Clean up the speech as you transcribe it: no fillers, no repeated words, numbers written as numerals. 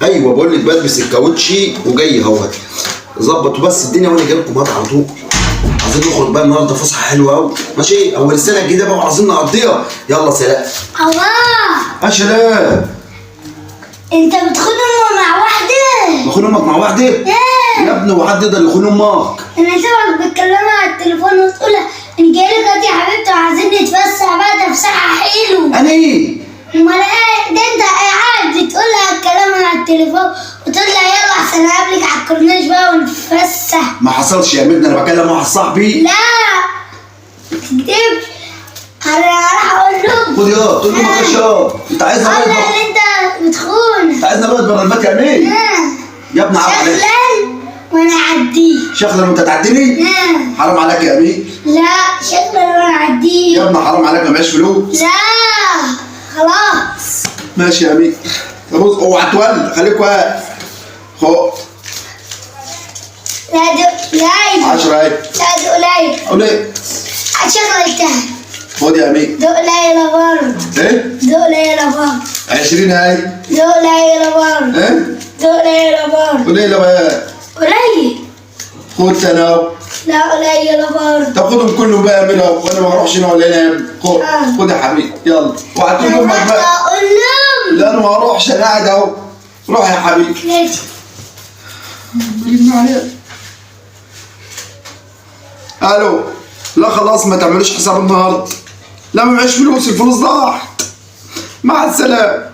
ايوه بقول لك بلبس الكاوتشي وجاي اهوت. ظبطوا بس الدنيا وانا جاي لكم على طول. عايزين نخرج بقى النهارده فسحه حلوه قوي، ماشي؟ اول السنه الجديده بقى وعايزين نقضيها. يلا سلام. الله. سلام. انت بتخون امك مع واحده؟ بخون امك مع واحده؟ يا ابني هو حد يقدر يخون امك؟ انا سامعك بتكلمها على التليفون وتقول ان جايلك يا حبيبتي وعايزين نتفسح بقى، ده فسحه حلو. انا ايه؟ امال ايه ده؟ انت قاعد بتقول لها الكلام على التليفون وتقول لها يلا احسن اقابلك على الكورنيش بقى ونتفسح. ما حصلش يا مجدي، انا بكلم واحد صاحبي. لا ما تكدبش. انا راح اقول لهم. خد يا تقول له ما تشرب. انت عايزنا قال بقى ان انت بتخون. انت عايزنا بقى بره البيت يا مين؟ يا ابني حرام عليك. شغلان وانا اعديه. شغله وانت تعديني؟ حرام عليك يا امين. لا شغلان وانا اعديه. يا ابني حرام عليك، ما معيش فلوس. لا خلاص. ماشي يا امين. طب بص اوعى تولد، خليك واقف. خد. لا ده قليل. 10 اهي. لا ده قليل. قول ايه؟ شغل تاني. خد يا امين. ده قليلة برضه. ايه؟ ده قليلة برضه. 20 اهي. ده قليلة برضه. ايه؟ ده قليلة برضه. قول ايه بقى؟ قليل. خد انا اهو. لا قليلة برضه. طب خدهم كلهم بقى يا امين اهو، وانا ما اروحش هنا ولا هنا. خد. خد يا حبيبي يلا. اوعى تقول لامك بقى. اقول لهم. لا انا ما اروحش، انا قاعد اهو. روح يا حبيبي. ماشي. الو. لا خلاص ما تعملوش حساب النهارده. لا ما معيش فلوس، الفلوس ضاعت. مع السلامه.